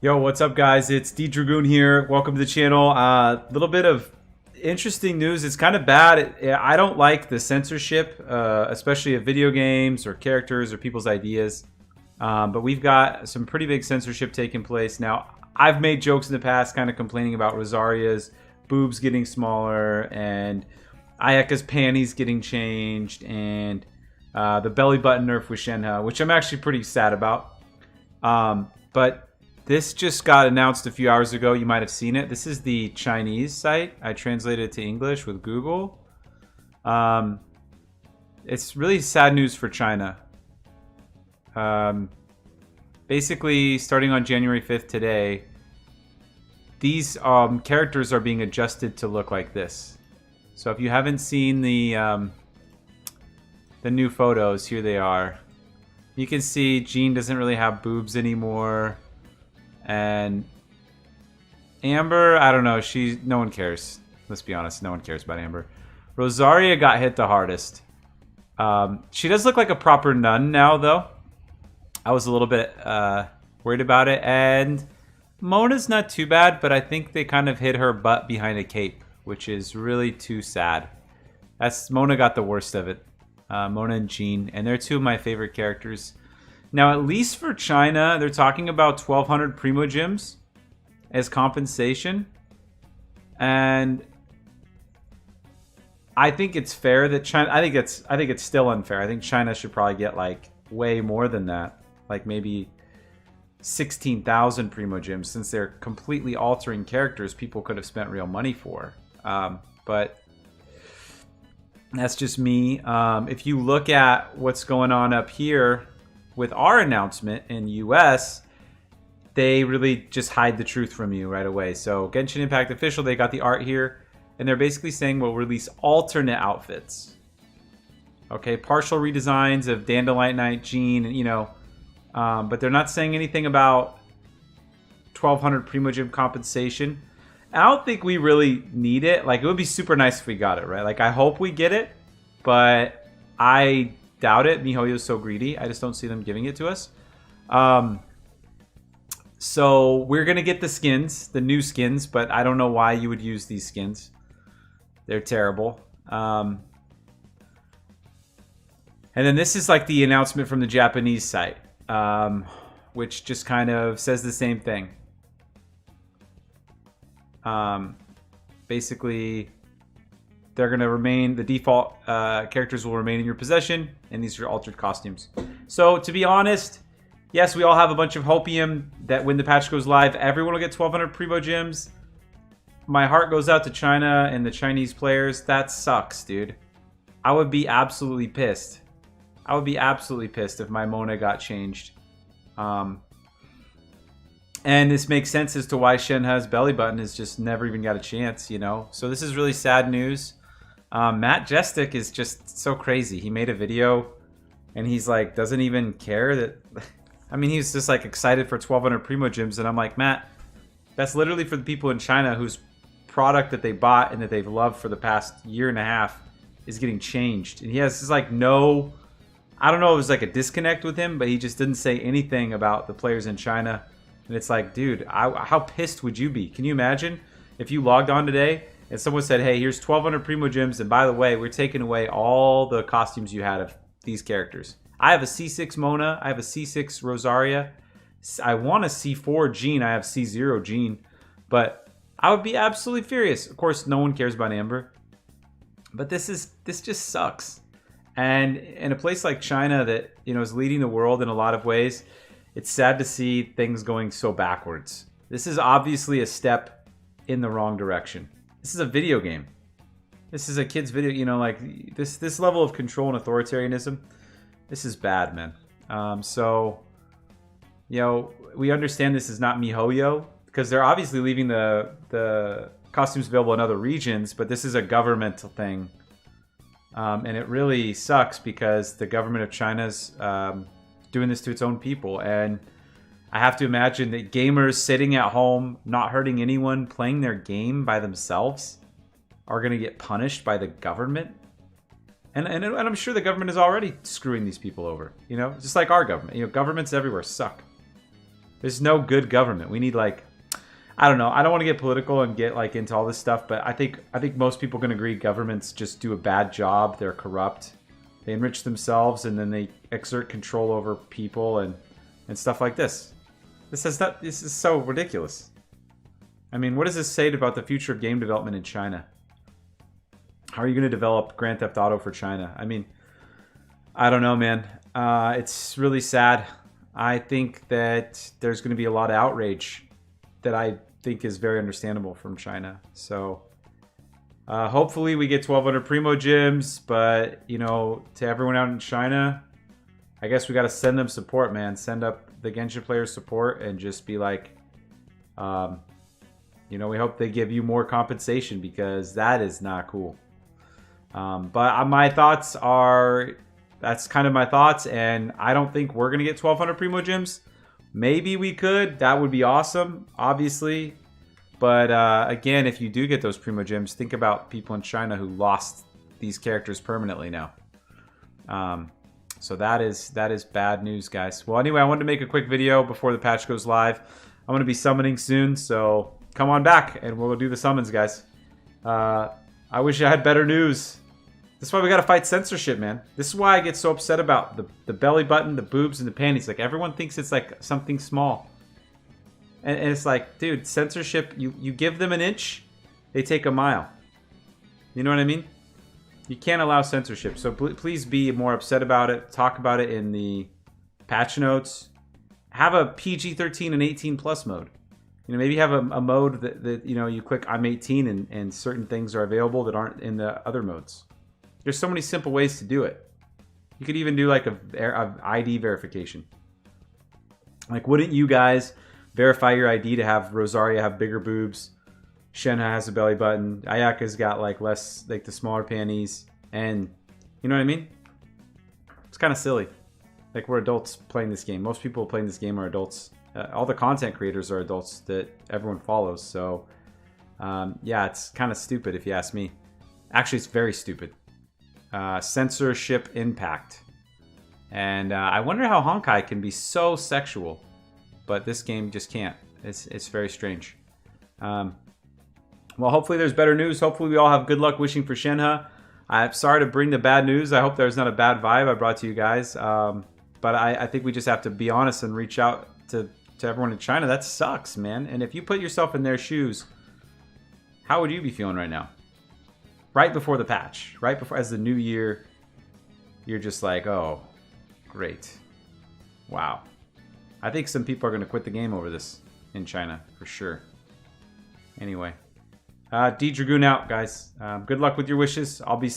Yo, what's up, guys? It's D Dragoon here. Welcome to the channel. A little bit of interesting news. It's kind of bad. I don't like the censorship, especially of video games or characters or people's ideas. But we've got some pretty big censorship taking place now. I've made jokes in the past, kind of complaining about Rosaria's boobs getting smaller and Ayaka's panties getting changed, and the belly button nerf with Shen, which I'm actually pretty sad about. But this just got announced a few hours ago. You might have seen it. This is the Chinese site. I translated it to English with Google. It's really sad news for China. Basically, starting on January 5th today, these characters are being adjusted to look like this. So if you haven't seen the new photos, here they are. You can see Jean doesn't really have boobs anymore. And Amber, I don't know. No one cares. Let's be honest. No one cares about Amber. Rosaria got hit the hardest. She does look like a proper nun now, though. I was a little bit worried about it. And Mona's not too bad, but I think they kind of hid her butt behind a cape, which is really too sad. Mona got the worst of it. Mona and Jean. And they're two of my favorite characters. Now, at least for China, they're talking about 1,200 primogems as compensation. And I think it's fair that China... I think it's still unfair. I think China should probably get, like, way more than that. Like, maybe 16,000 primogems, since they're completely altering characters people could have spent real money for. But that's just me. If you look at what's going on up here with our announcement in US, they really just hide the truth from you right away. So Genshin Impact official, they got the art here, and they're basically saying we'll release alternate outfits. Okay, partial redesigns of Dandelion Knight, Jean, and but they're not saying anything about 1,200 primogem compensation. I don't think we really need it. Like, it would be super nice if we got it, right? Like, I hope we get it, but I doubt it. MiHoYo's so greedy. I just don't see them giving it to us. So we're going to get the skins, the new skins, but I don't know why you would use these skins. They're terrible. And then this is like the announcement from the Japanese site, which just kind of says the same thing. Basically, they're going to remain, the default characters will remain in your possession, and these are altered costumes. So, to be honest, yes, we all have a bunch of hopium that when the patch goes live, everyone will get 1,200 primogems. My heart goes out to China and the Chinese players. That sucks, dude. I would be absolutely pissed. I would be absolutely pissed if my Mona got changed. And this makes sense as to why Shenhe's belly button has just never even got a chance, So this is really sad news. Matt Jestick is just so crazy. He made a video, and he's like, doesn't even care that... I mean, he's just like excited for 1,200 primogems, and I'm like, Matt, that's literally for the people in China whose product that they bought and that they've loved for the past year and a half is getting changed. And he has this like no... I don't know if it was like a disconnect with him, but he just didn't say anything about the players in China. And it's like, dude, how pissed would you be? Can you imagine if you logged on today and someone said, hey, here's 1,200 primogems, and by the way, we're taking away all the costumes you had of these characters. I have a C6 Mona. I have a C6 Rosaria. I want a C4 Jean. I have C0 Jean. But I would be absolutely furious. Of course, no one cares about Amber. But this just sucks. And in a place like China that, is leading the world in a lot of ways, it's sad to see things going so backwards. This is obviously a step in the wrong direction. This is a video game. This is a kid's video, like this level of control and authoritarianism. This is bad, man. So, we understand this is not MiHoYo because they're obviously leaving the costumes available in other regions, but this is a governmental thing. And it really sucks because the government of China's doing this to its own people. And I have to imagine that gamers sitting at home, not hurting anyone, playing their game by themselves are going to get punished by the government. And I'm sure the government is already screwing these people over, just like our government. Governments everywhere suck. There's no good government. We need like, I don't know. I don't want to get political and get like into all this stuff, but I think most people can agree governments just do a bad job. They're corrupt. They enrich themselves and then they exert control over people and stuff like this. This is so ridiculous. I mean, what does this say about the future of game development in China? How are you going to develop Grand Theft Auto for China? I mean, I don't know, man. It's really sad. I think that there's going to be a lot of outrage that I think is very understandable from China. So hopefully we get 1,200 primogems, but, you know, to everyone out in China, I guess we got to send them support, man. Send up the Genshin players support and just be like, you know, we hope they give you more compensation because that is not cool. But my thoughts are, that's kind of my thoughts, and I don't think we're going to get 1,200 primogems. Maybe we could. That would be awesome, obviously. But again, if you do get those primogems, think about people in China who lost these characters permanently now. So that is bad news, guys. Well, anyway, I wanted to make a quick video before the patch goes live. I'm going to be summoning soon, so come on back and we'll do the summons, guys. I wish I had better news. This is why we gotta fight censorship, man. This is why I get so upset about the belly button, the boobs, and the panties. Like, everyone thinks it's like something small. And it's like, dude, censorship, you give them an inch, they take a mile. You know what I mean? You can't allow censorship. So please be more upset about it. Talk about it in the patch notes. Have a PG-13 and 18 plus mode. You know, maybe have a mode that you know, you click I'm 18 and certain things are available that aren't in the other modes. There's so many simple ways to do it. You could even do like a ID verification. Like, wouldn't you guys verify your ID to have Rosaria have bigger boobs, Shen has a belly button, Ayaka's got like less, like the smaller panties, and you know what I mean? It's kind of silly. Like, we're adults playing this game. Most people playing this game are adults. All the content creators are adults that everyone follows. So yeah, it's kind of stupid if you ask me. Actually, it's very stupid. Censorship impact. And I wonder how Honkai can be so sexual, but this game just can't. It's very strange. Well, hopefully there's better news. Hopefully we all have good luck wishing for Shenhe. I'm sorry to bring the bad news. I hope there's not a bad vibe I brought to you guys. But I think we just have to be honest and reach out to everyone in China. That sucks, man. And if you put yourself in their shoes, how would you be feeling right now? Right before the patch, right before, as the new year, you're just like, oh, great. Wow. I think some people are going to quit the game over this in China, for sure. Anyway. D Dragoon out, guys. Good luck with your wishes. I'll be